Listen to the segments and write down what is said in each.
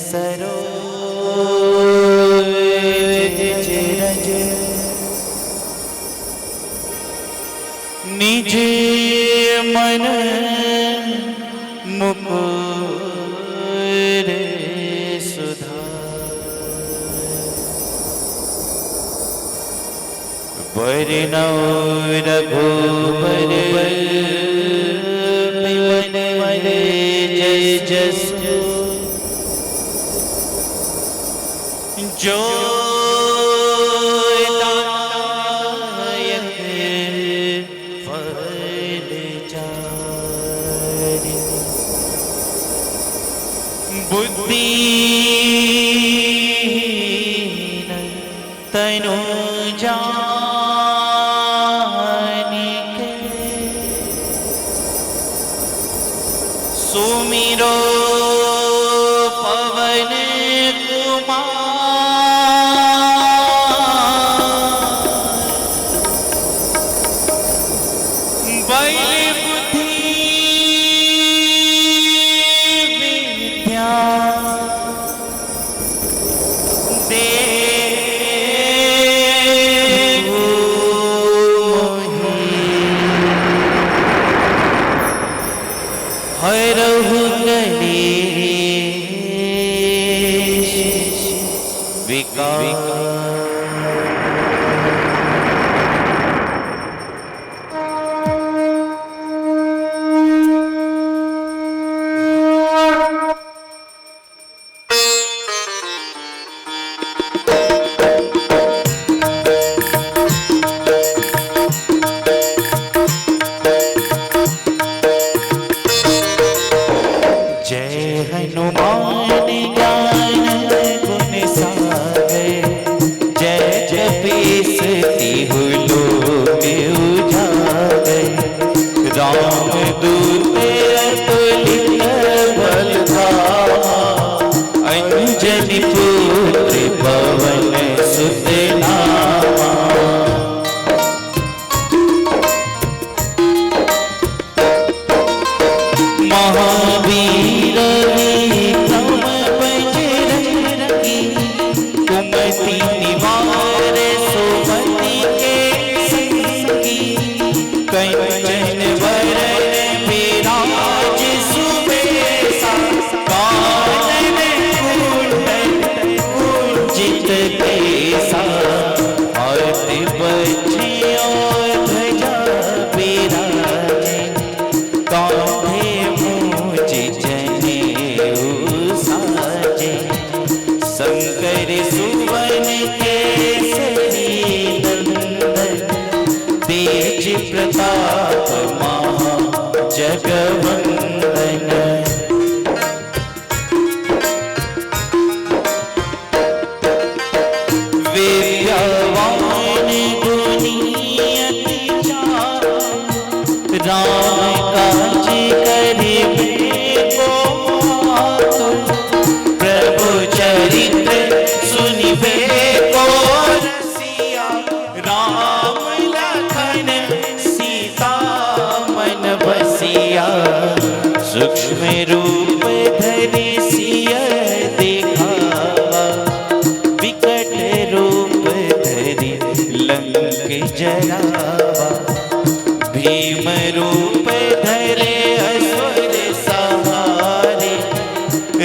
सरोज रज निज मन मुकुर सुधा वरनौ रघुबर बिमल जय जसु जो दायक फलचारि बुद्धिहीन तनु जानिके सुमिरो पवन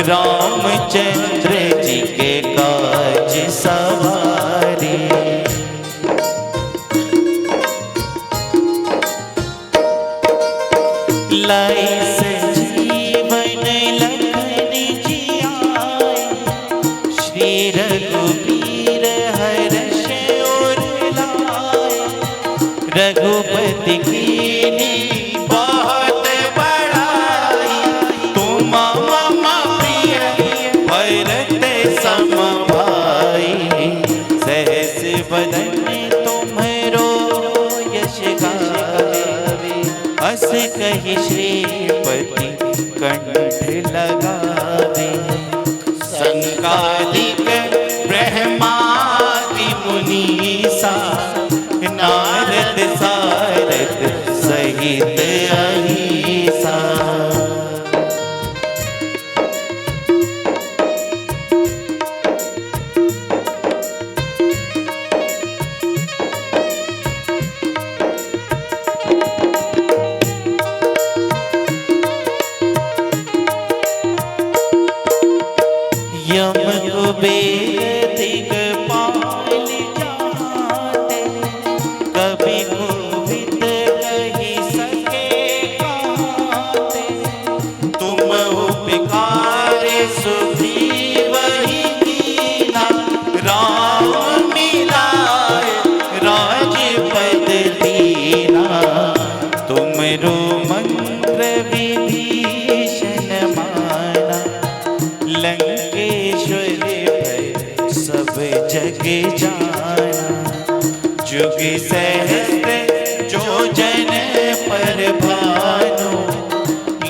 रामचंद्र जी के काज सवारे लाई संजीवन लखन जी आए श्री रघुबीर हर्ष और लाए रघुपति की कही श्रीपति कंठ लगावे संकालिक ब्रह्मादि मुनीसा नारद सारद सहित अहिसा यम कुबेर दिगपाल जाते, कभी कोविद कही सके कहते। तुम उपकार सुग्रीव ही कीना, राम मिलाए राजपद दीना। तुमरो मंत्र विभीषण माना, लंकेश्वर भय सब जग जाना। जुग सहस्त्र जो जन पर भानु,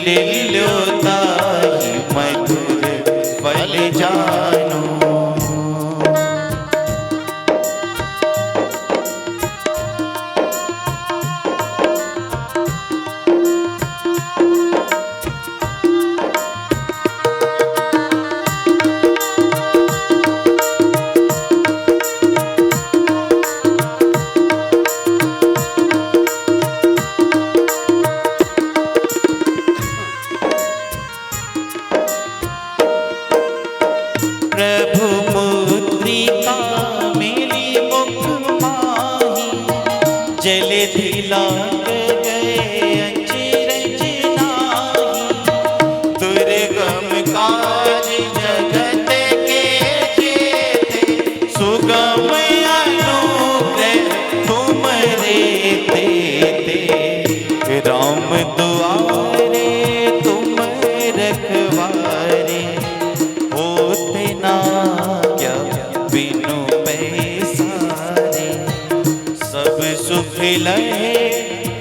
लील्योताहि मधुर फल जानु। प्रभु मुद्रिका मिली मुख माही, जलधि लाग गए अचरज नाही। दुर्गम काज जगत के जेते, सुगम अनुग्रह तुमरे तेते। राम दुआरे तुम रखवारे, होते ना क्या बिनु पैसारे। सब सुख लहे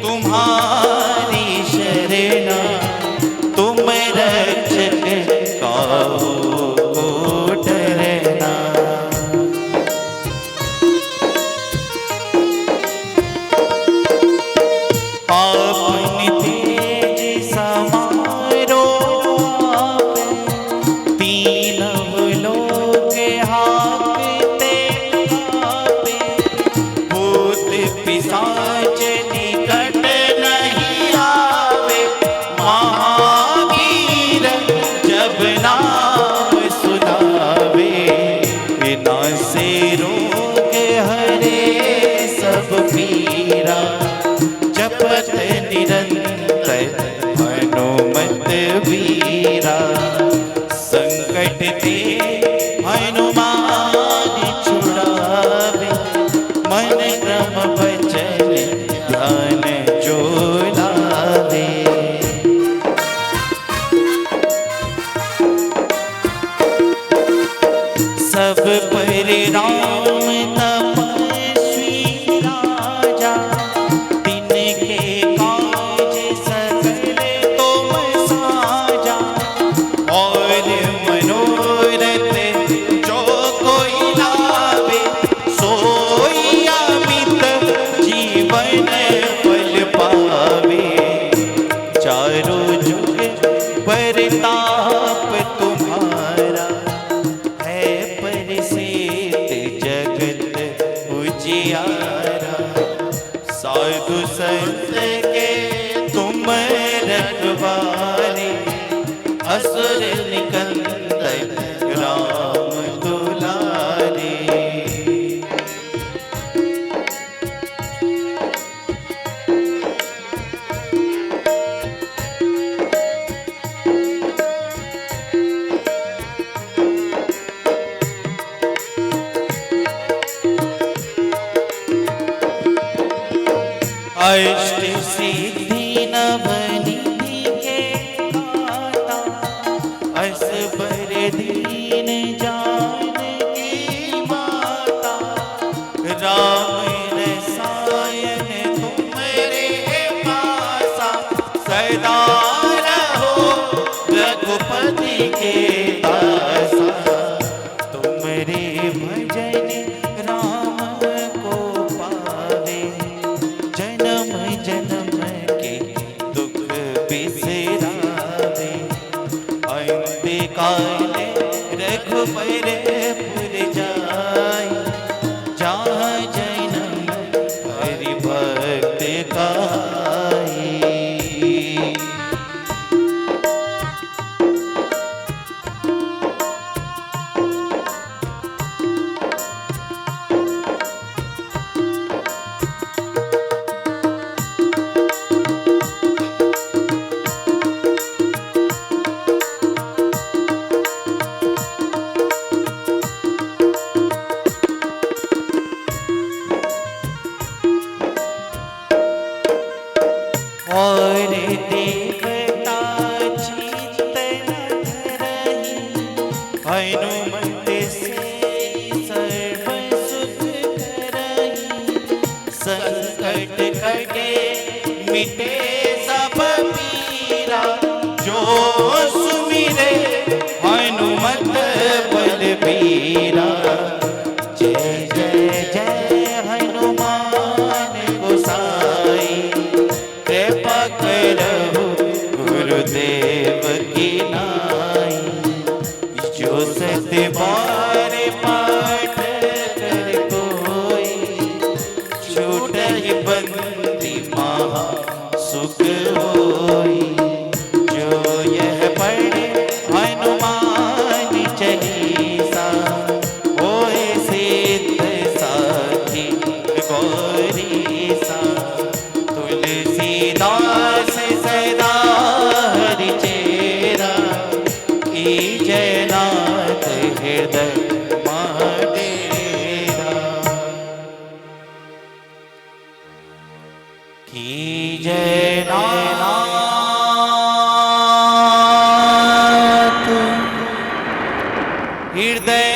तुम्हारी शरणा, तुम रक्षक काहू को डरना। आपन तेज समारो आपे, तीनों लोक हाँकते काँपे। भूत पिशाच निकट नहीं आवे, महावीर जब नाम सुनावे। नासे रोग हरे सब पीरा, जपत निरंतर हनुमत वीरा। संकट ते हनुमान छुड़ावे, मन क्रम वचन ध्यान जो लावे। सब पर राम तपस्वी राजा, दिन के काज सकल तुम साजा। और मनोरथ जो कोई लावे, सोई अमित जीवन फल पावे। चारों जुग परताप तुम्हारा, है परिसित जगत उजियारा। साधु संत के तुम रखवारे, असुर निकंदन राम दुलारे। अष्ट सिद्धि नवनिधि के दाता, असबर दीन जानकी माता। राम रसायन तुम्हारे पासा, सदा रहो रघुपति के दासा। तुम्हारे भजन राम को पावे, जन्म जन्म के दुख बिसरावे। अंत काल रघुबर पुर जाय, जहाँ जन्म हरि भक्त कहाई। हनुमत से सर्व सुख करई, संकट कटे मिटे सब पीरा, जो सुमिरे हनुमत बलबीरा। जय जय जय हनुमान गोसाई, कृपा करहु गुरुदेव की नाई। जो सत बार पाठ कर कोई, छूटहि बंदी महा सुख होई। जो यह पढ़े हनुमान चालीसा, होए सिद्ध साखी गौरीसा। तुलसीदास सदा हरि चेरा, कीजयनाथ हृदय महाडेरा। कीजयनाथ हृदय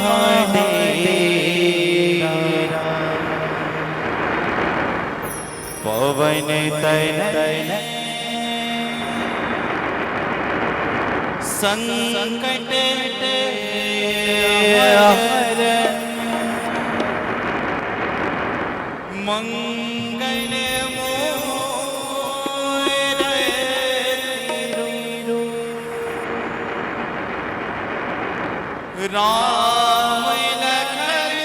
महाडेरा। पवन तनय संकट हर, मंगल मूरति, राम लखन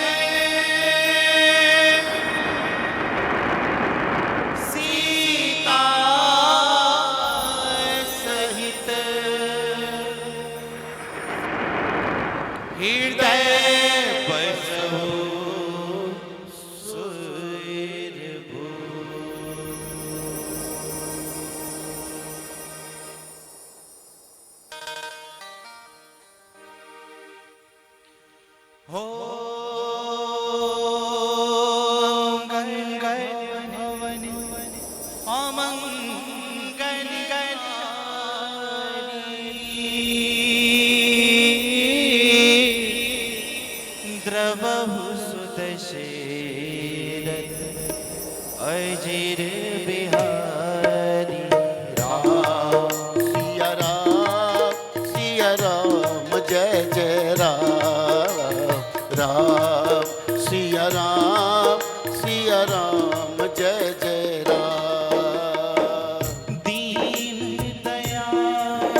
सीता सहित, हृदय बसहु सुरभूप। ओम गंगल भवन अमंगल गणानि, द्रवहु सुदशरथ अजिर बिहारी। राम सिया राम जय जय राम। राम सिया राम जय जय राम। दीन दयाल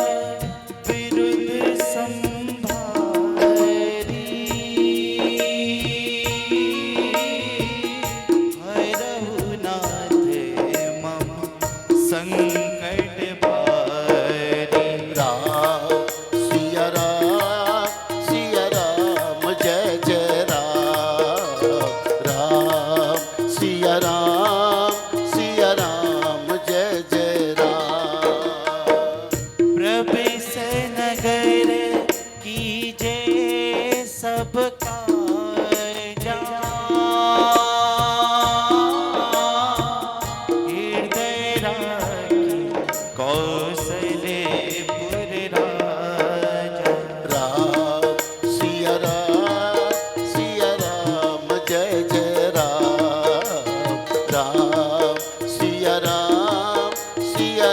विरुद्ध संभारी, हरहु नाथ मम संकट भारी। राम सिया राम जय जय राम। राम सिया राम जय जय राम। प्रवेश नगर कीजे सब कारजा, हृदय राखी कौशलपुर राजा। राम सिया राम जय जय राम। राम सिया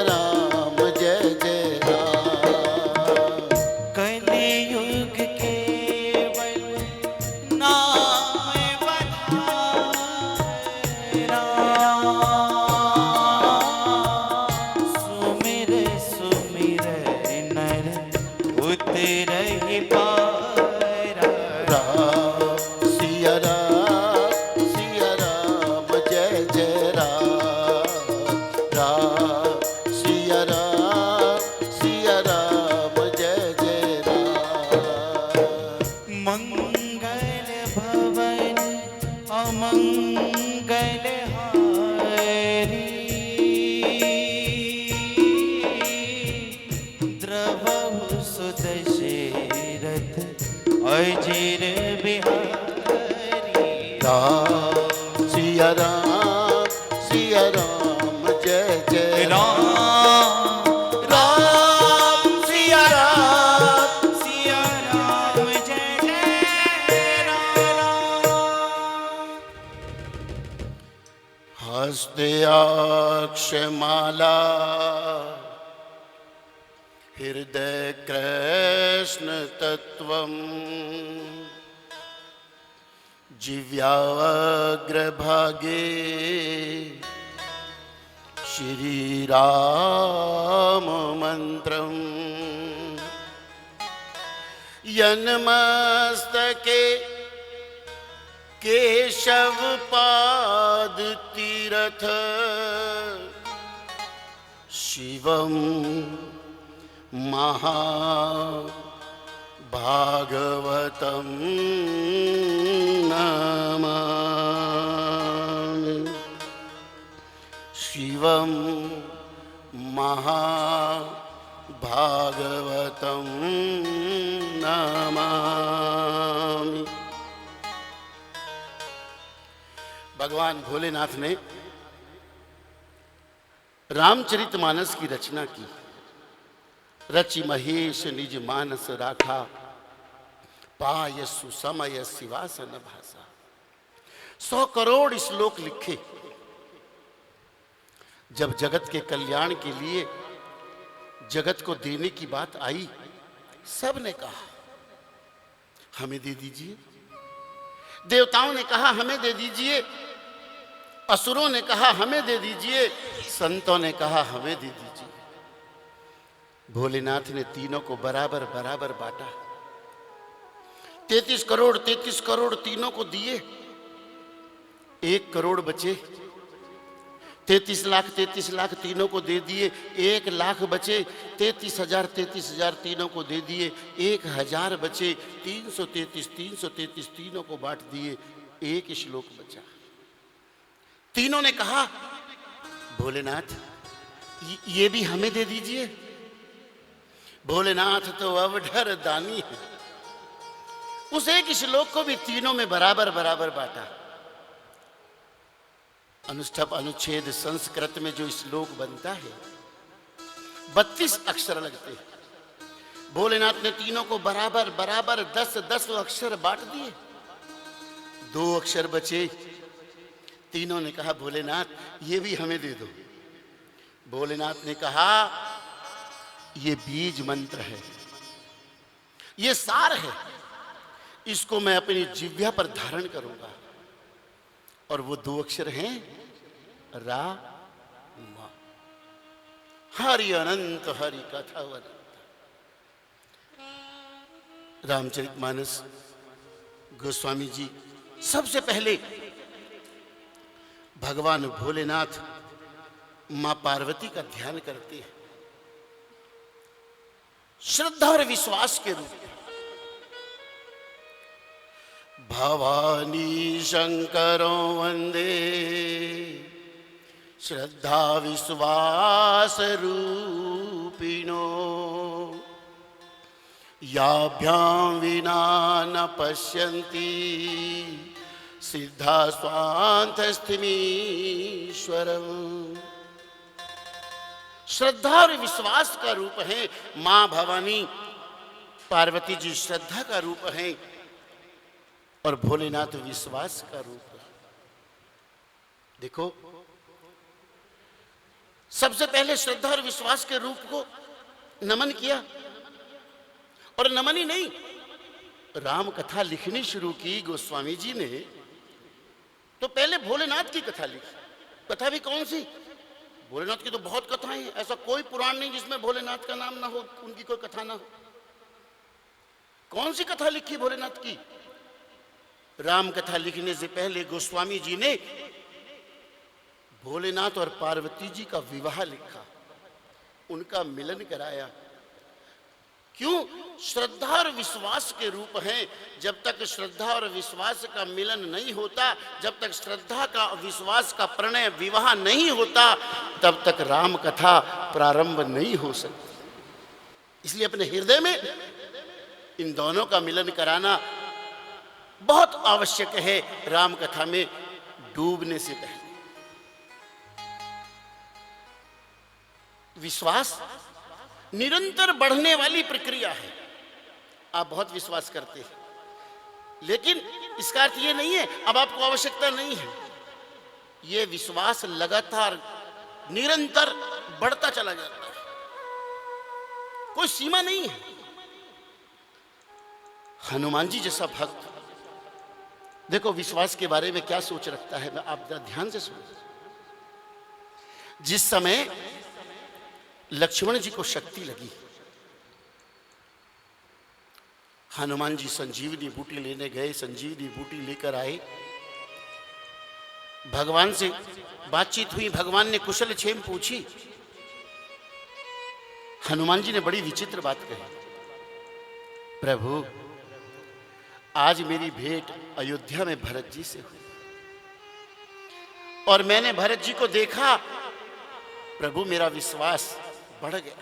राम जय जय राम। कलियुग केवल नाम बधारा, सुमिर सुमिर नर उतरहि पारा। राम सिया राम जय जय राम। राम सिया राम जय जय राम। मंगल भवन अमंगल हारी, द्रवहु सुदशरथ अजिर बिहारी। राम सिया राम जय जय राम राम सिया राम हस्तेऽक्षमाला हृदय कृष्ण तत्वम् जिह्वाग्रभागे श्री राम मंत्रम् यन्मस्तके केशव पाद तीरथ शिवं महाभागवतं नमामि। शिवं महाभागवतं नमामि। भगवान भोलेनाथ ने रामचरितमानस की रचना की। रचि महेश निज मानस राखा, पाय सुसमय सिवासन भाषा। 100 करोड़ श्लोक लिखे। जब जगत के कल्याण के लिए जगत को देने की बात आई, सब ने कहा हमें दे दीजिए। देवताओं ने कहा हमें दे दीजिए, असुरों ने कहा हमें दे दीजिए, संतों ने कहा हमें दे दीजिए। भोलेनाथ ने तीनों को बराबर बराबर बांटा। 33 करोड़ तीनों को दिए। 1 करोड़ बचे। 33 लाख तीनों को दे दिए। 1 लाख बचे। 33,000 तीनों को दे दिए। 1,000 बचे। 333 तीनों को बांट दिए। 1 श्लोक बचा। तीनों ने कहा भोलेनाथ ये भी हमें दे दीजिए। भोलेनाथ तो अवढर दानी है। उस 1 श्लोक को भी तीनों में बराबर बराबर बांटा। अनुष्ठप अनुच्छेद संस्कृत में जो श्लोक बनता है 32 अक्षर लगते हैं। भोलेनाथ ने तीनों को बराबर बराबर 10 अक्षर बांट दिए। 2 अक्षर बचे। तीनों ने कहा भोलेनाथ ये भी हमें दे दो। भोलेनाथ ने कहा ये बीज मंत्र है, ये सार है, इसको मैं अपनी जिह्वा पर धारण करूंगा। और वो 2 अक्षर हैं रा मा। हरि अनंत हरि कथा अनंत। रामचरितमानस गोस्वामी जी सबसे पहले भगवान भोलेनाथ मां पार्वती का ध्यान करते हैं श्रद्धा और विश्वास के रूप में। भवानी शंकरो वंदे श्रद्धा विश्वास रूपिणो, याभ्यां विना न पश्यन्ति सिद्धा स्वांतस्थिमीश्वरम्। श्रद्धा और विश्वास का रूप है मां भवानी। पार्वती जी श्रद्धा का रूप है और भोलेनाथ विश्वास का रूप है। देखो सबसे पहले श्रद्धा और विश्वास के रूप को नमन किया। और नमन ही नहीं, राम कथा लिखनी शुरू की गोस्वामी जी ने तो पहले भोलेनाथ की कथा लिखी। कथा भी कौन सी? भोलेनाथ की तो बहुत कथाएं हैं। ऐसा कोई पुराण नहीं जिसमें भोलेनाथ का नाम ना हो, उनकी कोई कथा ना हो। कौन सी कथा लिखी भोलेनाथ की? राम कथा लिखने से पहले गोस्वामी जी ने भोलेनाथ और पार्वती जी का विवाह लिखा, उनका मिलन कराया। क्यों? श्रद्धा और विश्वास के रूप हैं। जब तक श्रद्धा और विश्वास का मिलन नहीं होता, जब तक श्रद्धा का विश्वास का प्रणय विवाह नहीं होता, तब तक राम कथा प्रारंभ नहीं हो सकती। इसलिए अपने हृदय में इन दोनों का मिलन कराना बहुत आवश्यक है राम कथा में डूबने से पहले। विश्वास निरंतर बढ़ने वाली प्रक्रिया है। आप बहुत विश्वास करते हैं, लेकिन इसका अर्थ ये नहीं है अब आपको आवश्यकता नहीं है। ये विश्वास लगातार निरंतर बढ़ता चला जाता है, कोई सीमा नहीं है। हनुमान जी जैसा भक्त देखो विश्वास के बारे में क्या सोच रखता है, मैं आप जरा ध्यान से सुनो। जिस समय लक्ष्मण जी को शक्ति लगी, हनुमान जी संजीवनी बूटी लेने गए, संजीवनी बूटी लेकर आए, भगवान से बातचीत हुई, भगवान ने कुशल क्षेम पूछी। हनुमान जी ने बड़ी विचित्र बात कही, प्रभु आज मेरी भेंट अयोध्या में भरत जी से हुई और मैंने भरत जी को देखा, प्रभु मेरा विश्वास बढ़ गया।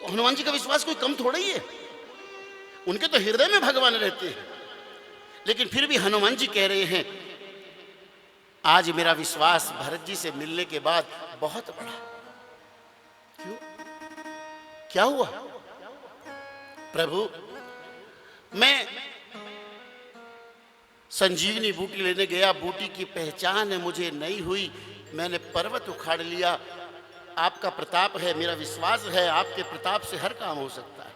तो हनुमान जी का विश्वास कोई कम थोड़ा ही है, उनके तो हृदय में भगवान रहते हैं, लेकिन फिर भी हनुमान जी कह रहे हैं आज मेरा विश्वास भरत जी से मिलने के बाद बहुत बढ़ा। क्यों, क्या हुआ? प्रभु मैं संजीवनी बूटी लेने गया, बूटी की पहचान मुझे नहीं हुई, मैंने पर्वत उखाड़ लिया। आपका प्रताप है, मेरा विश्वास है आपके प्रताप से हर काम हो सकता है।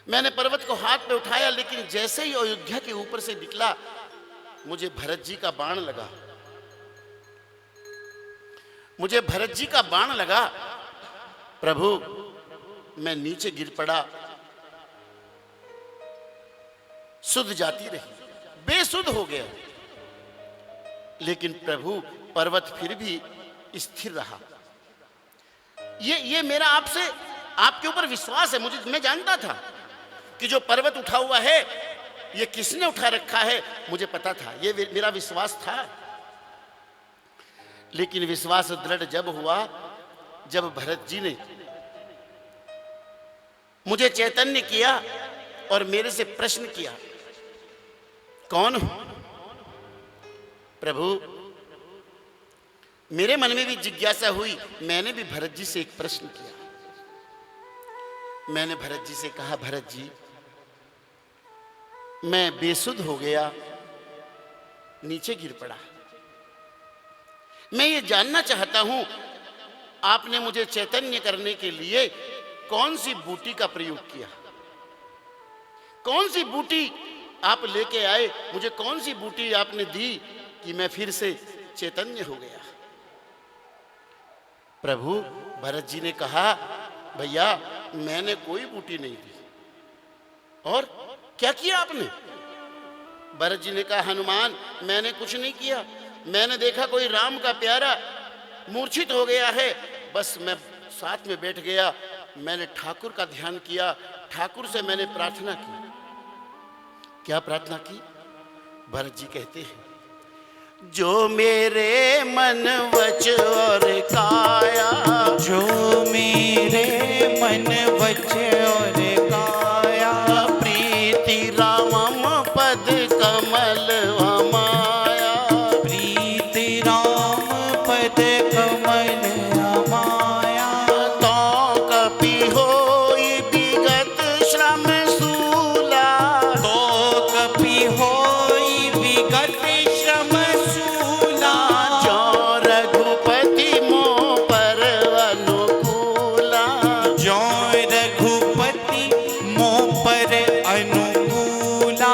मैंने पर्वत को हाथ में उठाया, लेकिन जैसे ही अयोध्या के ऊपर से निकला मुझे भरत जी का बाण लगा, मुझे भरत जी का बाण लगा। प्रभु मैं नीचे गिर पड़ा, सुध जाती रही, बेसुध हो गया, लेकिन प्रभु पर्वत फिर भी स्थिर रहा। ये मेरा आपसे आपके ऊपर विश्वास है। मैं जानता था कि जो पर्वत उठा हुआ है ये किसने उठा रखा है, मुझे पता था, ये मेरा विश्वास था। लेकिन विश्वास दृढ़ जब हुआ जब भरत जी ने मुझे चैतन्य किया और मेरे से प्रश्न किया, कौन हो? प्रभु मेरे मन में भी जिज्ञासा हुई, मैंने भी भरत जी से एक प्रश्न किया। मैंने भरत जी से कहा, भरत जी मैं बेसुध हो गया, नीचे गिर पड़ा, मैं ये जानना चाहता हूं आपने मुझे चैतन्य करने के लिए कौन सी बूटी का प्रयोग किया, कौन सी बूटी आप लेके आए, मुझे कौन सी बूटी आपने दी कि मैं फिर से चैतन्य हो गया। प्रभु भरत जी ने कहा, भैया मैंने कोई बूटी नहीं दी। और क्या किया आपने? भरत जी ने कहा, हनुमान मैंने कुछ नहीं किया, मैंने देखा कोई राम का प्यारा मूर्छित हो गया है, बस मैं साथ में बैठ गया, मैंने ठाकुर का ध्यान किया, ठाकुर से मैंने प्रार्थना की। क्या प्रार्थना की? भरत जी कहते हैं, जो मेरे मन वच और काया, जो मेरे मन वच और काया, प्रीति रामम पद कमल अमाया, प्रीति राम पद कमल अमाया, तो कपि होई विगत श्रम सूला, तो कपि होई विगत श्रम सूला, जो रघुपति मोह पर अनुकूला, जो रघुपति मोह पर अनुकूला।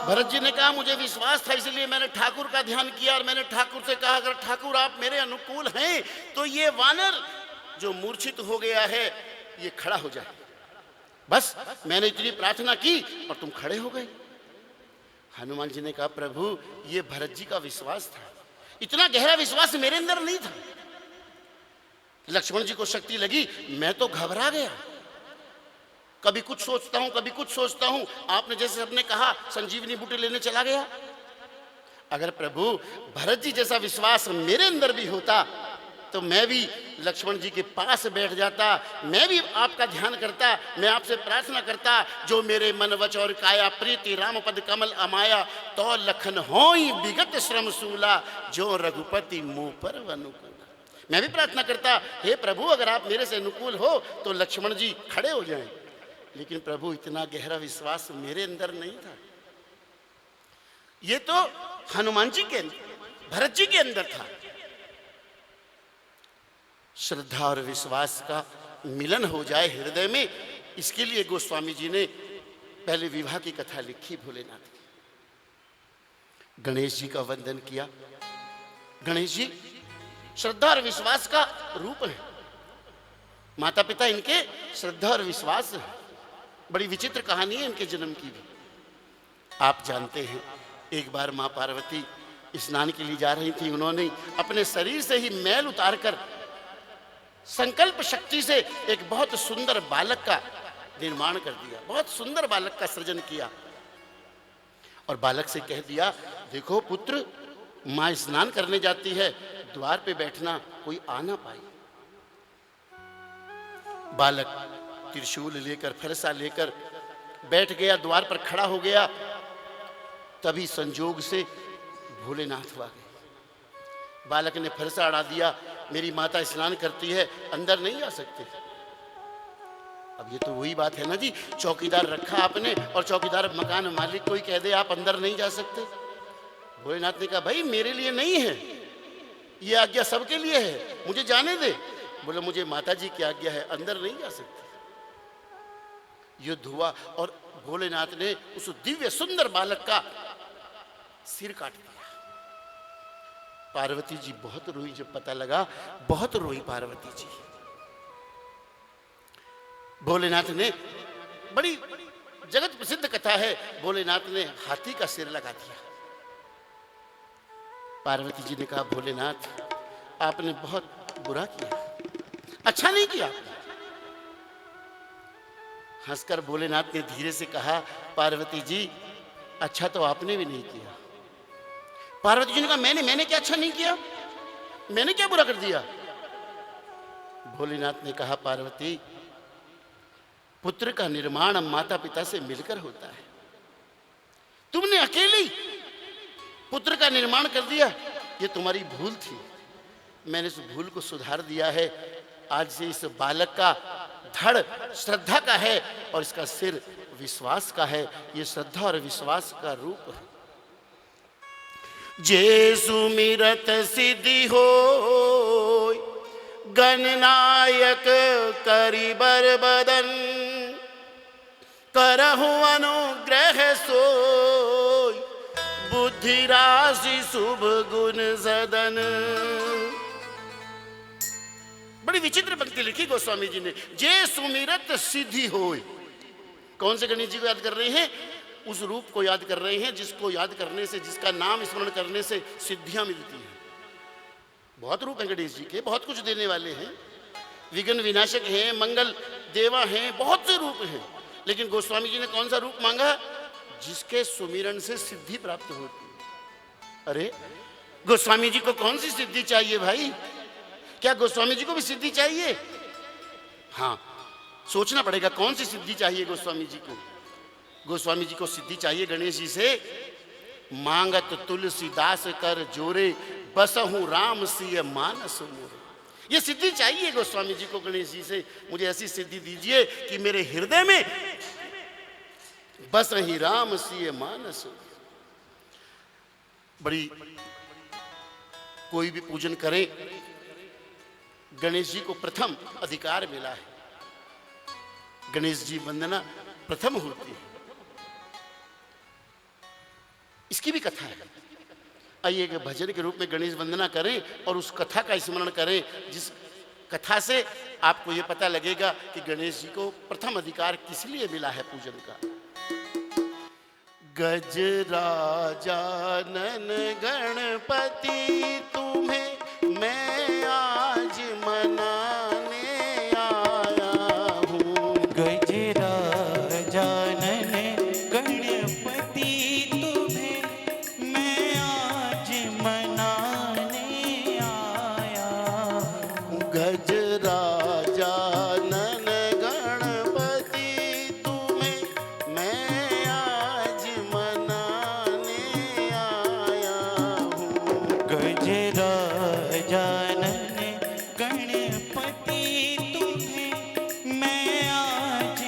भरत जी ने कहा, मुझे विश्वास था इसलिए मैंने ठाकुर का ध्यान किया और मैंने ठाकुर से कहा, अगर ठाकुर आप मेरे अनुकूल हैं तो ये वानर जो मूर्छित हो गया है ये खड़ा हो जाए। बस मैंने इतनी प्रार्थना की और तुम खड़े हो गए। हनुमान जी ने कहा, प्रभु ये भरत जी का विश्वास था, इतना गहरा विश्वास मेरे अंदर नहीं था। लक्ष्मण जी को शक्ति लगी, मैं तो घबरा गया, कभी कुछ सोचता हूं कभी कुछ सोचता हूं। आपने जैसे सबने कहा संजीवनी बूटी लेने चला गया। अगर प्रभु भरत जी जैसा विश्वास मेरे अंदर भी होता तो मैं भी लक्ष्मण जी के पास बैठ जाता, मैं भी आपका ध्यान करता, मैं आपसे प्रार्थना करता, जो मेरे मन वच और काया, प्रीति राम पद कमल अमाया, तो लखन होई विगत श्रम सूला, जो रघुपति मुंह पर अनुकूला। मैं भी प्रार्थना करता, हे प्रभु अगर आप मेरे से अनुकूल हो तो लक्ष्मण जी खड़े हो जाएं। लेकिन प्रभु इतना गहरा विश्वास मेरे अंदर नहीं था, ये तो हनुमान जी के अंदर, भरत जी के अंदर था। श्रद्धा और विश्वास का मिलन हो जाए हृदय में, इसके लिए गोस्वामी जी ने पहले विवाह की कथा लिखी भोलेनाथ की। गणेश जी का वंदन किया। गणेश जी श्रद्धा और विश्वास का रूप है। माता पिता इनके श्रद्धा और विश्वास है। बड़ी विचित्र कहानी है इनके जन्म की भी। आप जानते हैं, एक बार मां पार्वती स्नान के लिए जा रही थी। उन्होंने अपने शरीर से ही मैल उतारकर संकल्प शक्ति से एक बहुत सुंदर बालक का निर्माण कर दिया, बहुत सुंदर बालक का सृजन किया। और बालक से कह दिया, देखो पुत्र, मां स्नान करने जाती है, द्वार पे बैठना, कोई आ ना पाए। बालक त्रिशूल लेकर, फरसा लेकर बैठ गया, द्वार पर खड़ा हो गया। तभी संजोग से भोलेनाथ आ गए। बालक ने फरसा अड़ा दिया, मेरी माता स्नान करती है, अंदर नहीं आ सकते। अब ये तो वही बात है ना जी, चौकीदार रखा आपने और चौकीदार मकान मालिक कोई कह दे आप अंदर नहीं जा सकते। भोलेनाथ ने कहा, भाई मेरे लिए नहीं है, ये आज्ञा सबके लिए है, मुझे जाने दे। बोले, मुझे माता जी की आज्ञा है, अंदर नहीं जा सकते। युद्ध हुआ और भोलेनाथ ने उस दिव्य सुंदर बालक का सिर काट दिया। पार्वती जी बहुत रोई, जब पता लगा बहुत रोई पार्वती जी। भोलेनाथ ने, बड़ी जगत प्रसिद्ध कथा है, भोलेनाथ ने हाथी का सिर लगा दिया। पार्वती जी ने कहा, भोलेनाथ आपने बहुत बुरा किया, अच्छा नहीं किया। हंसकर भोलेनाथ ने धीरे से कहा, पार्वती जी अच्छा तो आपने भी नहीं किया। पार्वती जी ने कहा, मैंने क्या अच्छा नहीं किया, मैंने क्या बुरा कर दिया। भोलेनाथ ने कहा, पार्वती पुत्र का निर्माण माता पिता से मिलकर होता है, तुमने अकेले पुत्र का निर्माण कर दिया, ये तुम्हारी भूल थी। मैंने इस भूल को सुधार दिया है। आज से इस बालक का धड़ श्रद्धा का है और इसका सिर विश्वास का है। ये श्रद्धा और विश्वास का रूप है। जे सुमिरत सिद्धि हो, गणनायक करिबर बदन, करहु अनुग्रह सोय, बुद्धि राशि शुभ गुण सदन। बड़ी विचित्र पंक्ति लिखी गोस्वामी जी ने, जे सुमिरत सिद्धि होय। कौन से गणेश जी को याद कर रहे हैं? उस रूप को याद कर रहे हैं जिसको याद करने से, जिसका नाम स्मरण करने से सिद्धियां मिलती हैं। बहुत रूप हैं गणेश जी के, बहुत कुछ देने वाले हैं, विघ्न विनाशक हैं, मंगल देवा हैं, बहुत से रूप हैं। लेकिन गोस्वामी जी ने कौन सा रूप मांगा? जिसके सुमिरन से सिद्धि प्राप्त होती है। अरे गोस्वामी जी को कौन सी सिद्धि चाहिए भाई? क्या गोस्वामी जी को भी सिद्धि चाहिए? हाँ, सोचना पड़ेगा कौन सी सिद्धि चाहिए गोस्वामी जी को। गोस्वामी जी को सिद्धि चाहिए गणेश जी से, मांगत तुलसीदास कर जोरे, बसहु राम सिय मानस मोरे। ये सिद्धि चाहिए गोस्वामी जी को गणेश जी से। मुझे ऐसी सिद्धि दीजिए कि मेरे हृदय में बस ही राम सिय मानस। बड़ी कोई भी पूजन करे, गणेश जी को प्रथम अधिकार मिला है। गणेश जी वंदना प्रथम होती है। इसकी भी कथा है। आइए एक भजन के रूप में गणेश वंदना करें और उस कथा का स्मरण करें, जिस कथा से आपको यह पता लगेगा कि गणेश जी को प्रथम अधिकार किस लिए मिला है पूजन का। गजराजानन गणपति तुम्हें मैं आज मनाने आया हूँ। गजराजानन गणपति तुम्हें मैं आज मनाने आया हूँ। गजराजानन गणपति तुम्हें मैं आज मनाने आया हूँ। गजराजानन गणपति तुम्हें मैं आज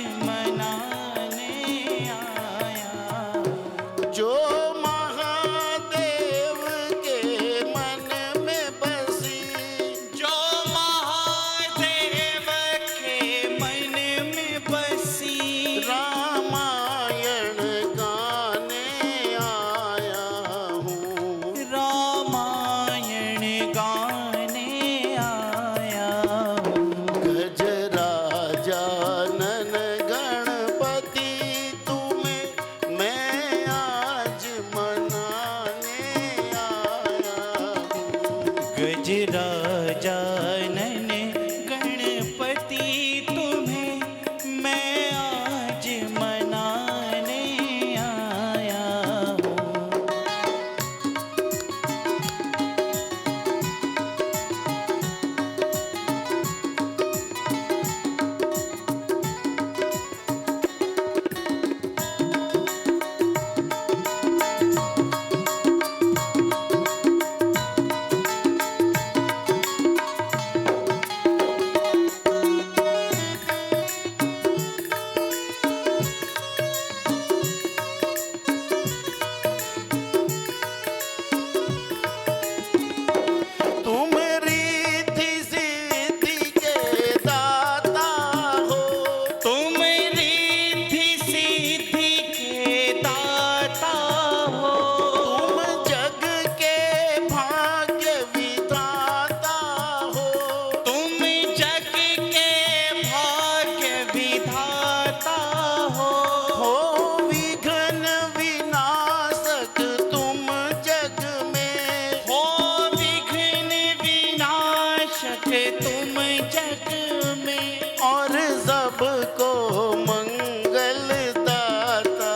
मंगल दाता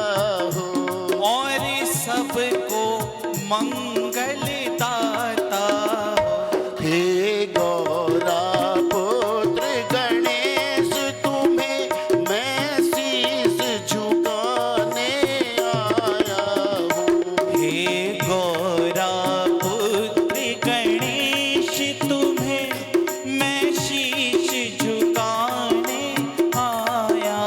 हो, और सबको मंगल दाता हो। हे गौरा पुत्र गणेश तुम्हें मैं शीश झुकाने आया हूँ। हे गौरा पुत्र गणेश तुम्हें मैं शीश झुकाने आया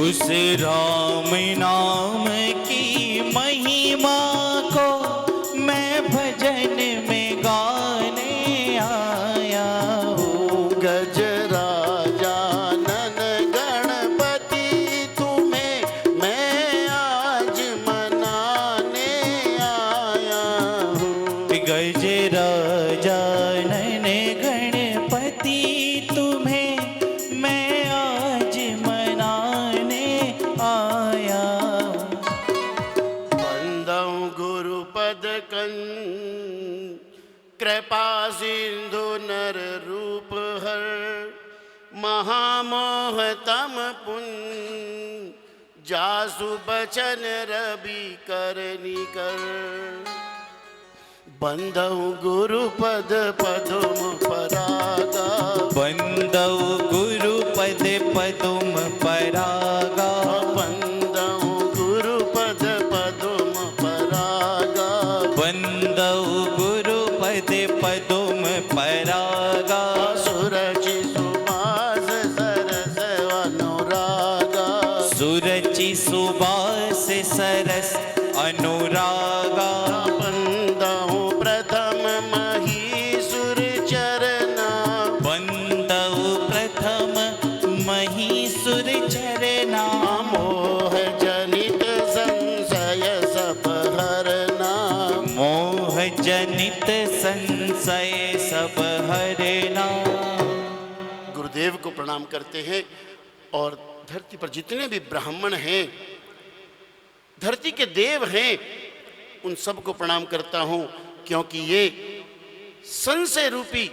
उस राम नाम की महिमा को मैं भजन में गाने आया हूँ। गजराजानन गणपति तुम्हें मैं आज मनाने आया हूँ। गजराजानन गणपति तुम्हें मैं आज मनाने आया हूँ। बंदौ गुरुपद कृपा सिंधु नर रूप हर महामोह तम पुन जासु बचन रवि कर निकर। बंदौ गुरुपद पदुम परागा बंदौ गुरुपद पदुम परागा बंदौ गुरुपद पदुम परागा बंदौ गुरुपद पदुम परागा सुरचि सुबास सरस अनुरागा सुरचि सुबास सरस अनुरागा बंदौ प्रथम महीसुर चरना बंदौ प्रथम महीसुर चरना मोह जनित संशय सब हरना मोह जनित संशय सब हरना। गुरुदेव को प्रणाम करते हैं और धरती पर जितने भी ब्राह्मण हैं, धरती के देव हैं, उन सबको प्रणाम करता हूं, क्योंकि ये संशय रूपी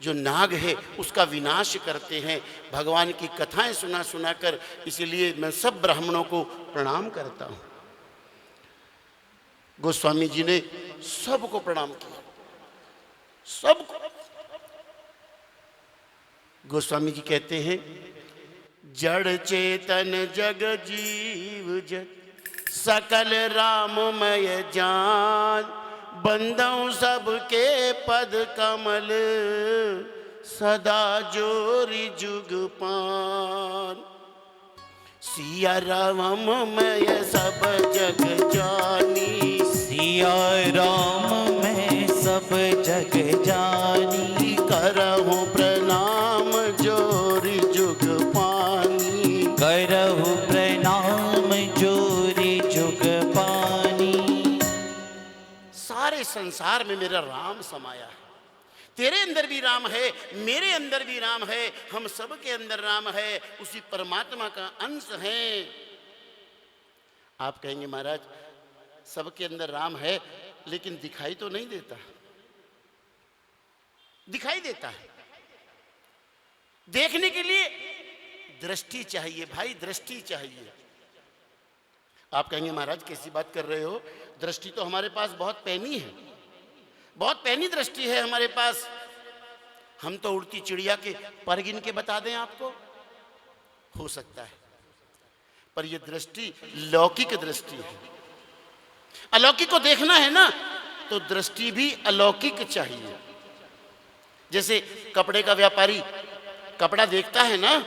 जो नाग है उसका विनाश करते हैं भगवान की कथाएं सुना सुना कर। इसलिए मैं सब ब्राह्मणों को प्रणाम करता हूं। गोस्वामी जी ने सबको प्रणाम किया, सबको। गोस्वामी जी कहते हैं, जड़ चेतन जग जीव जत सकल राममय जान बंदौ सबके पद कमल सदा जोरी जुग पान। सिया राममय सब जग जानी सिया राम मैं सब जग जानी करहु प्रणाम जोरी जुग पानी करहु प्रणाम जोरी जुग पानी। सारे संसार में मेरा राम समाया है। तेरे अंदर भी राम है, मेरे अंदर भी राम है, हम सब के अंदर राम है, उसी परमात्मा का अंश है। आप कहेंगे महाराज सबके अंदर राम है लेकिन दिखाई तो नहीं देता। दिखाई देता है। देखने के लिए दृष्टि चाहिए भाई, दृष्टि चाहिए। आप कहेंगे महाराज कैसी बात कर रहे हो, दृष्टि तो हमारे पास बहुत पैनी है, बहुत पैनी दृष्टि है हमारे पास। हम तो उड़ती चिड़िया के पर गिन के बता दें आपको, हो सकता है, पर यह दृष्टि लौकिक दृष्टि है। अलौकिक को देखना है ना तो दृष्टि भी अलौकिक चाहिए। जैसे कपड़े का व्यापारी कपड़ा देखता है ना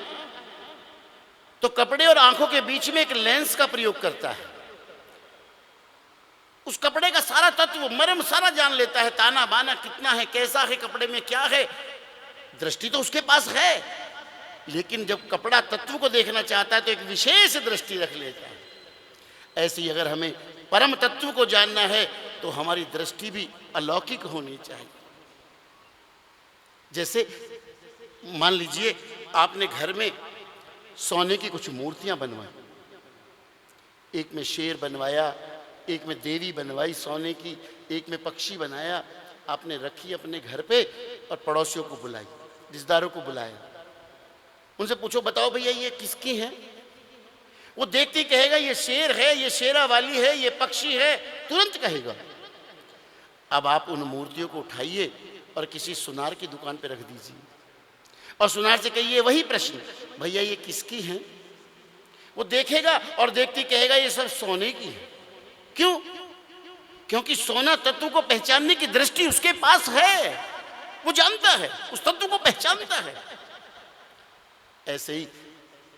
तो कपड़े और आंखों के बीच में एक लेंस का प्रयोग करता है। उस कपड़े का सारा तत्व मर्म सारा जान लेता है, ताना बाना कितना है, कैसा है, कपड़े में क्या है। दृष्टि तो उसके पास है, लेकिन जब कपड़ा तत्व को देखना चाहता है तो एक विशेष दृष्टि रख लेता है। ऐसे ही अगर हमें परम तत्व को जानना है तो हमारी दृष्टि भी अलौकिक होनी चाहिए। जैसे मान लीजिए आपने घर में सोने की कुछ मूर्तियां बनवाई, एक में शेर बनवाया, एक में देवी बनवाई सोने की, एक में पक्षी बनाया, आपने रखी अपने घर पे और पड़ोसियों को बुलाई, रिश्तेदारों को बुलाया। उनसे पूछो बताओ भैया ये किसकी है? वो देखते ही कहेगा ये शेर है, ये शेरा वाली है, ये पक्षी है, तुरंत कहेगा। अब आप उन मूर्तियों को उठाइए और किसी सुनार की दुकान पे रख दीजिए और सुनार से कहिए वही प्रश्न, भैया ये किसकी है? वो देखेगा और देखते ही कहेगा ये सब सोने की है। क्यों? क्योंकि सोना तत्व को पहचानने की दृष्टि उसके पास है, वो जानता है, उस तत्व को पहचानता है। ऐसे ही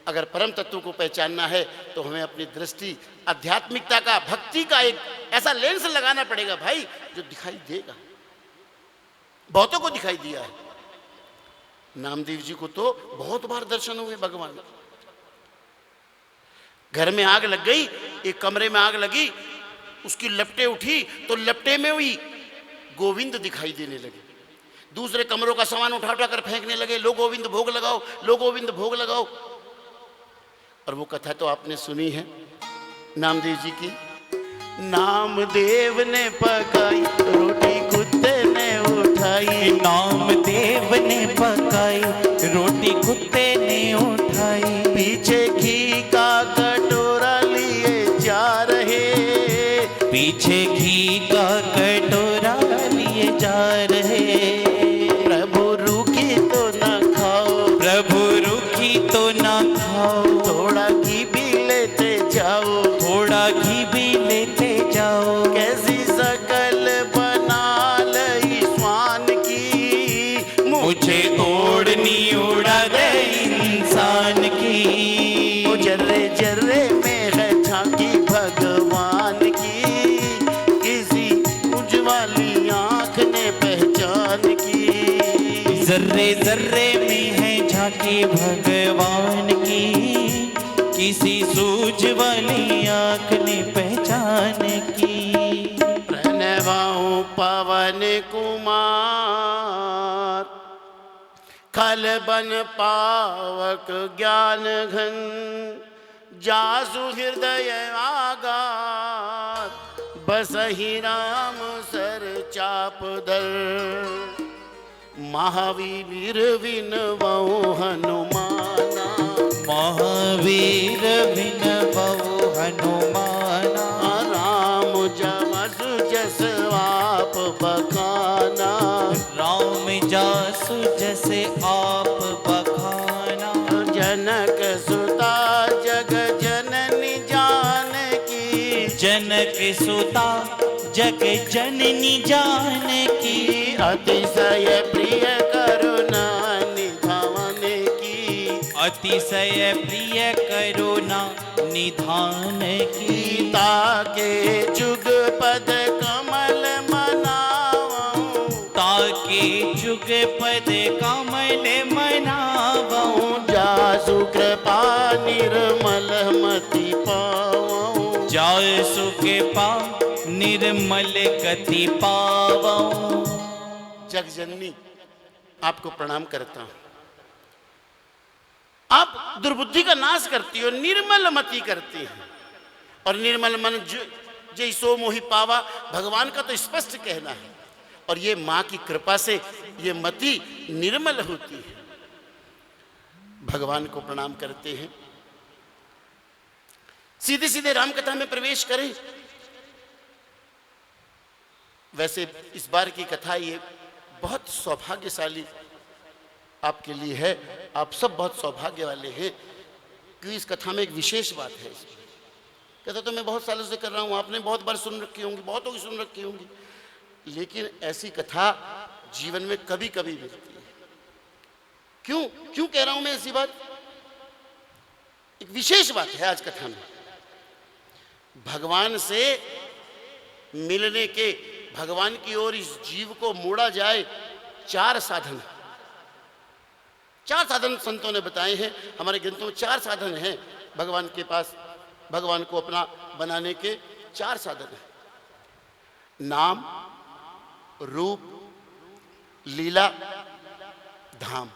अगर परम तत्व को पहचानना है तो हमें अपनी दृष्टि आध्यात्मिकता का, भक्ति का एक ऐसा लेंस लगाना पड़ेगा भाई जो दिखाई देगा। बहुतों को दिखाई दिया है। नामदेव जी को तो बहुत बार दर्शन हुए भगवान। घर में आग लग गई, एक कमरे में आग लगी, उसकी लपटें उठी तो लपटे में हुई गोविंद दिखाई देने लगे। दूसरे कमरों का सामान उठा उठा कर फेंकने लगे, लो गोविंद भोग लगाओ, लो गोविंद भोग लगाओ। और वो कथा तो आपने सुनी है नामदेव जी की। नामदेव ने पकाई रोटी कुत्ते ने उठाई, नामदेव ने पकाई रोटी कुत्ते ने उठाई। पीछे घी का कटोरा लिए जा रहे, पीछे घी का कटोरा लिए जा रहे। प्रभु रूखी तो न खाओ, प्रभु रूखी तो ना खाओ, थोड़ा घी भी लेते जाओ, थोड़ा घी भी लेते जाओ। कैसी शकल बना लई स्वान की, मुझे ओढ़नी उड़ा दे इंसान की। जर्रे जर्रे में है झांकी भगवान की, किसी उज्ज्वली आंख ने पहचान की। जर्रे जर्रे में है झांकी भगवान की, किसी सूझ वाली आंख ने पहचान की। प्रणवाऊं पवन कुमार, खल बन पावक ज्ञान घन, जासु हृदय आगार, बसहि राम सर चाप दर। महावीर विनवौ हनुमाना, महावीर विनवौ हनुमाना। राम जमसु जस आप बखाना, राम जासु जैसे आप बखाना। जनक सुता जग जननी जानकी, जनक सुता जग जननी जानकी। अतिशय प्रिय करुणा निधान की, अतिशय प्रिय करुणा निधान की। ताके जुग पद कमल मनावऊं, ताके जुग पद कमल मनावऊं। जासु कृपा निर्मल मति पावऊं, जासु कृपा निर्मल गति पावऊं। जग जननी आपको प्रणाम करता हूं। आप दुर्बुद्धि का नाश करती हो, निर्मल मति करती हैं। और निर्मल मन जय सो मोहि पावा, भगवान का तो स्पष्ट कहना है। और ये माँ की कृपा से ये मति निर्मल होती है। भगवान को प्रणाम करते हैं। सीधे सीधे राम कथा में प्रवेश करें। वैसे इस बार की कथा ये बहुत सौभाग्यशाली आपके लिए है। आप सब बहुत सौभाग्य वाले हैं क्योंकि इस कथा में एक विशेष बात है। कथा तो मैं बहुत सालों से कर रहा हूँ, आपने बहुत बार सुन रखी होंगी, बहुतों की सुन रखी होंगी, लेकिन ऐसी कथा जीवन में कभी कभी मिलती है। क्यों क्यों कह रहा हूं मैं ऐसी बात? एक विशेष बात है आज कथा में। भगवान से मिलने के, भगवान की ओर इस जीव को मोड़ा जाए, चार साधन संतों ने बताए हैं। हमारे ग्रंथों में चार साधन हैं भगवान के पास, भगवान को अपना बनाने के चार साधन हैं। नाम, रूप, लीला, धाम।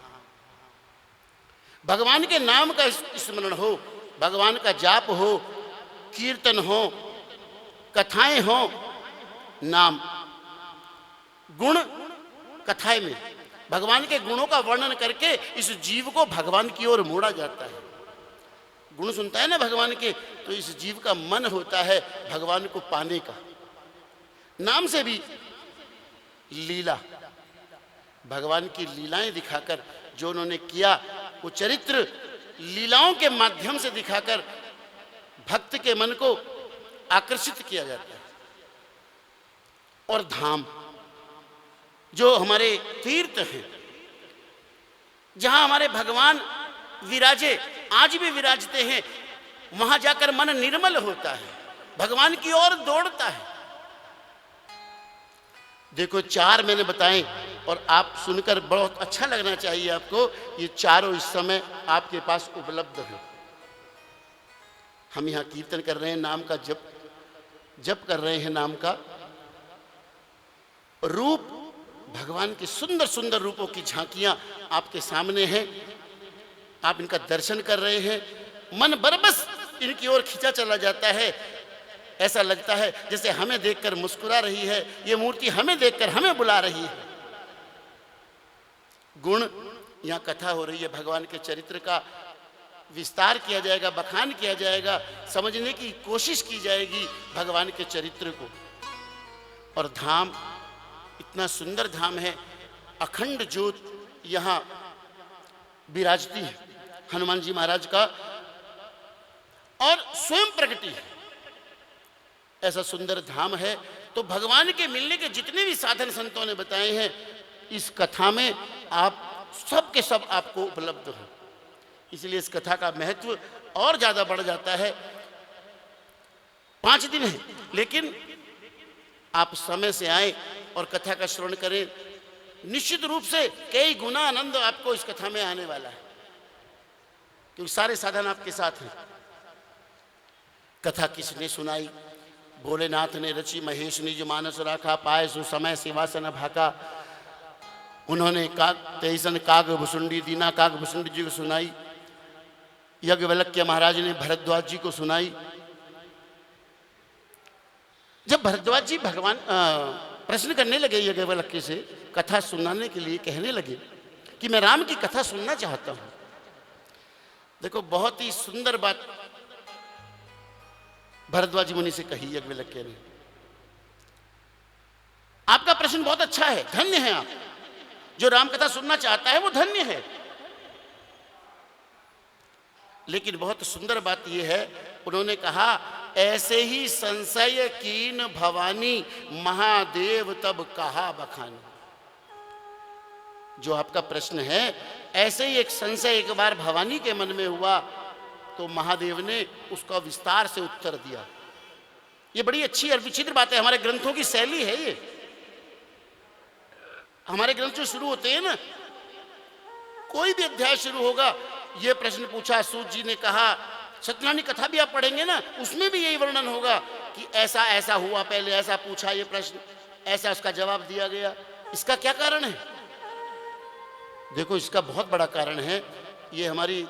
भगवान के नाम का स्मरण हो, भगवान का जाप हो, कीर्तन हो, कथाएं हो। नाम, गुण कथाएं में भगवान के गुणों का वर्णन करके इस जीव को भगवान की ओर मोड़ा जाता है। गुण सुनता है ना भगवान के, तो इस जीव का मन होता है भगवान को पाने का। नाम से भी लीला, भगवान की लीलाएं दिखाकर जो उन्होंने किया, वो चरित्र लीलाओं के माध्यम से दिखाकर भक्त के मन को आकर्षित किया जाता है। और धाम, जो हमारे तीर्थ हैं, जहां हमारे भगवान विराजे, आज भी विराजते हैं। वहां जाकर मन निर्मल होता है, भगवान की ओर दौड़ता है। देखो 4 मैंने बताए और आप सुनकर बहुत अच्छा लगना चाहिए आपको। ये चारों इस समय आपके पास उपलब्ध हैं। हम यहाँ कीर्तन कर रहे हैं, नाम का जप कर रहे हैं, नाम का रूप, भगवान के सुंदर सुंदर रूपों की झांकियां आपके सामने हैं। आप इनका दर्शन कर रहे हैं, मन बरबस इनकी ओर खींचा चला जाता है। ऐसा लगता है जैसे हमें देखकर मुस्कुरा रही है ये मूर्ति, हमें देखकर हमें बुला रही है। गुण, यहाँ कथा हो रही है, भगवान के चरित्र का विस्तार किया जाएगा, बखान किया जाएगा, समझने की कोशिश की जाएगी भगवान के चरित्र को। और धाम इतना सुंदर धाम है, अखंड ज्योत यहाँ विराजती है हनुमान जी महाराज का, और स्वयं प्रगति है। ऐसा सुंदर धाम है। तो भगवान के मिलने के जितने भी साधन संतों ने बताए हैं, इस कथा में आप सब के सब आपको उपलब्ध हैं। इसलिए इस कथा का महत्व और ज्यादा बढ़ जाता है। 5 दिन है, लेकिन आप समय से आए और कथा का श्रवण करें, निश्चित रूप से कई गुना आनंद आपको इस कथा में आने वाला है, क्योंकि सारे साधन आपके साथ हैं। कथा किसने सुनाई? भोलेनाथ ने रची, महेश निज मानस राखा, पाए सु समय सिवासन भाका। उन्होंने तेईसन काग भुसुंडी दीना काग भुसुंडी जी को सुनाई। यज्ञवल्क्य महाराज ने भरद्वाज जी को सुनाई। जब भरद्वाज जी भगवान प्रश्न करने लगे यज्ञवल्क्य से, कथा सुनाने के लिए कहने लगे कि मैं राम की कथा सुनना चाहता हूं। देखो बहुत ही सुंदर बात भरद्वाज मुनि से कही यज्ञवल्क्य ने। आपका प्रश्न बहुत अच्छा है, धन्य है आप। जो राम कथा सुनना चाहता है वो धन्य है। लेकिन बहुत सुंदर बात यह है, उन्होंने कहा ऐसे ही संशय कीन भवानी, महादेव तब कहा बखानी। जो आपका प्रश्न है, ऐसे ही एक संशय एक बार भवानी के मन में हुआ, तो महादेव ने उसका विस्तार से उत्तर दिया। ये बड़ी अच्छी और विचित्र बात है, हमारे ग्रंथों की शैली है ये। हमारे ग्रंथ जो शुरू होते हैं ना, कोई भी अध्याय शुरू होगा, ये प्रश्न पूछा, सूत जी ने कहा। सत्यनारायण कथा भी आप पढ़ेंगे ना, उसमें भी यही वर्णन होगा कि ऐसा ऐसा हुआ, पहले ऐसा पूछा ये प्रश्न, ऐसा उसका जवाब दिया गया। इसका क्या कारण है? देखो इसका बहुत बड़ा कारण है, ये हमारी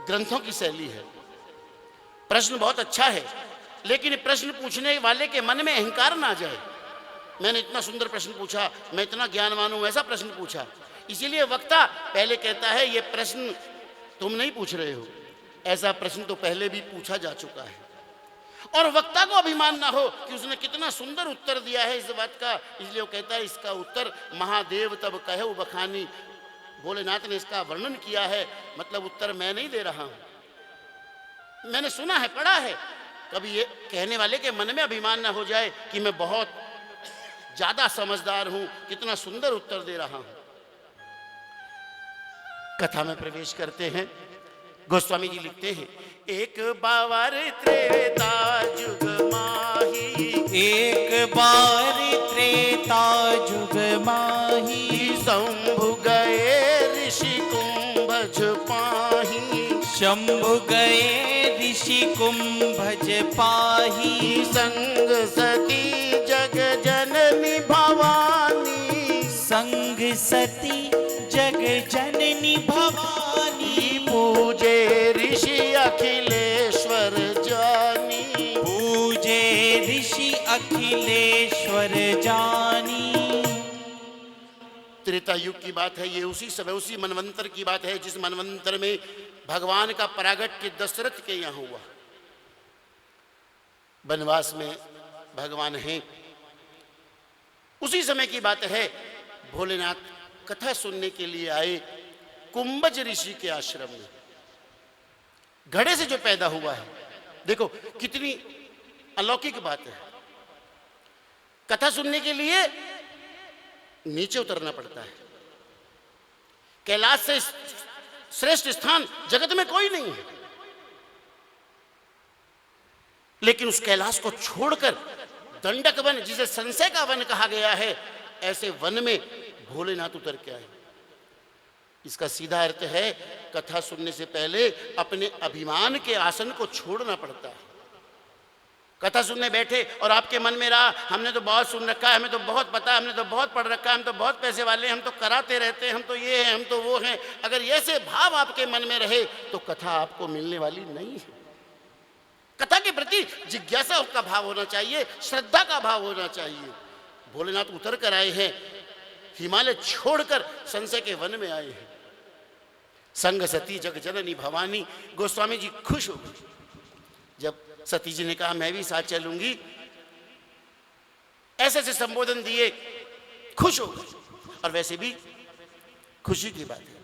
ग्रंथों की शैली है। प्रश्न बहुत अच्छा है, लेकिन प्रश्न पूछने वाले के मन में अहंकार ना जाए। मैंने इतना सुंदर प्रश्न पूछा, मैं इतना ज्ञानवान हूं, ऐसा प्रश्न पूछा। इसीलिए वक्ता पहले कहता है ये प्रश्न तुम नहीं पूछ रहे हो, ऐसा प्रश्न तो पहले भी पूछा जा चुका है। और वक्ता को अभिमान ना हो कि उसने कितना सुंदर उत्तर दिया है इस बात का, इसलिए वो कहता है इसका उत्तर महादेव तब कहे बखानी। भोलेनाथ ने इसका वर्णन किया है, मतलब उत्तर मैं नहीं दे रहा हूं, मैंने सुना है, पढ़ा है। कभी ये कहने वाले के मन में अभिमान ना हो जाए कि मैं बहुत ज्यादा समझदार हूं, कितना सुंदर उत्तर दे रहा हूं। कथा में प्रवेश करते हैं। गोस्वामी जी लिखते हैं, एक बार त्रेता जुग माही, एक बार त्रेता जुग माही, शंभु गए ऋषि कुंभज पाही। शंभु गए ऋषि कुंभज पाही, संग सती जग जननी भवानी। संग सती जग जननी भवानी, पूजे ऋषि अखिलेश्वर जानी। पूजे ऋषि अखिलेश्वर जानी। त्रेता युग की बात है ये, उसी समय उसी मनवंतर की बात है जिस मनवंतर में भगवान का प्रागट्य दशरथ के यहाँ हुआ। वनवास में भगवान हैं, उसी समय की बात है। भोलेनाथ कथा सुनने के लिए आए कुंभज ऋषि के आश्रम में। घड़े से जो पैदा हुआ है, देखो कितनी अलौकिक बात है। कथा सुनने के लिए नीचे उतरना पड़ता है, कैलाश से श्रेष्ठ स्थान जगत में कोई नहीं है। लेकिन उस कैलाश को छोड़कर दंडक वन, जिसे संशय का वन कहा गया है, ऐसे वन में भोलेनाथ उतर के आए। इसका सीधा अर्थ है, कथा सुनने से पहले अपने अभिमान के आसन को छोड़ना पड़ता है। कथा सुनने बैठे और आपके मन में रहा, हमने तो बहुत सुन रखा है, हमें तो बहुत पता है, हमने तो बहुत पढ़ रखा है, हम तो बहुत पैसे वाले हैं, हम तो कराते रहते हैं, हम तो ये हैं, हम तो वो हैं। अगर ऐसे भाव आपके मन में रहे तो कथा आपको मिलने वाली नहीं है। कथा के प्रति जिज्ञासा का भाव होना चाहिए, श्रद्धा का भाव होना चाहिए। भोलेनाथ उतर कर आए हैं, हिमालय छोड़कर संशय के वन में आए हैं। संग सती जग जननी भवानी। गोस्वामी जी खुश हो गए जब सती जी ने कहा मैं भी साथ चलूंगी, ऐसे ऐसे संबोधन दिए, खुश हो गए। और वैसे भी खुशी की बात है,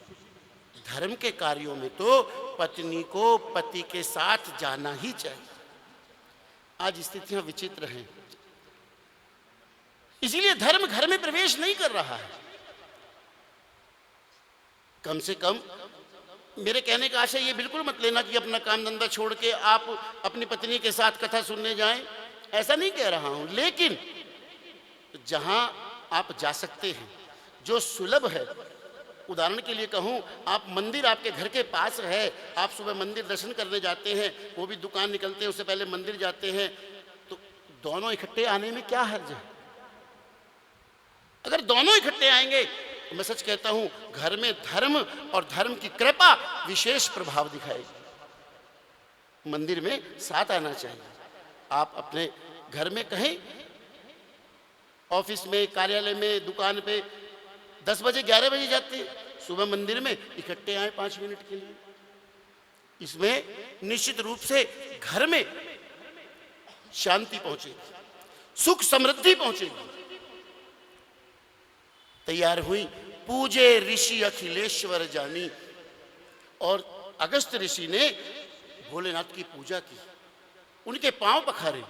धर्म के कार्यों में तो पत्नी को पति के साथ जाना ही चाहिए। आज स्थितियां विचित्र हैं, इसीलिए धर्म घर में प्रवेश नहीं कर रहा है। कम से कम मेरे कहने का आशय ये बिल्कुल मत लेना कि अपना काम धंधा छोड़ के आप अपनी पत्नी के साथ कथा सुनने जाएं, ऐसा नहीं कह रहा हूं। लेकिन जहां आप जा सकते हैं, जो सुलभ है, उदाहरण के लिए कहूं, आप मंदिर आपके घर के पास है, आप सुबह मंदिर दर्शन करने जाते हैं, वो भी दुकान निकलते हैं उससे पहले मंदिर जाते हैं, तो दोनों इकट्ठे आने में क्या हर्ज है? अगर दोनों इकट्ठे आएंगे तो मैं सच कहता हूं, घर में धर्म और धर्म की कृपा विशेष प्रभाव दिखाएगी। मंदिर में साथ आना चाहिए। आप अपने घर में कहें, ऑफिस में, कार्यालय में, दुकान पे 10 बजे 11 बजे जाते हैं, सुबह मंदिर में इकट्ठे आए 5 मिनट के लिए। इसमें निश्चित रूप से घर में शांति पहुंचेगी, सुख समृद्धि पहुंचेगी। तैयार हुई, पूजे ऋषि अखिलेश्वर जानी। और अगस्त ऋषि ने भोलेनाथ की पूजा की, उनके पांव पखारे।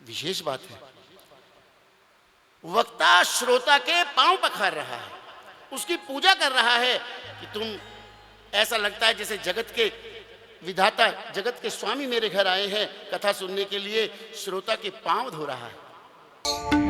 विशेष बात है, वक्ता श्रोता के पांव पखार रहा है, उसकी पूजा कर रहा है कि तुम, ऐसा लगता है जैसे जगत के विधाता, जगत के स्वामी मेरे घर आए हैं कथा सुनने के लिए। श्रोता के पांव धो रहा है।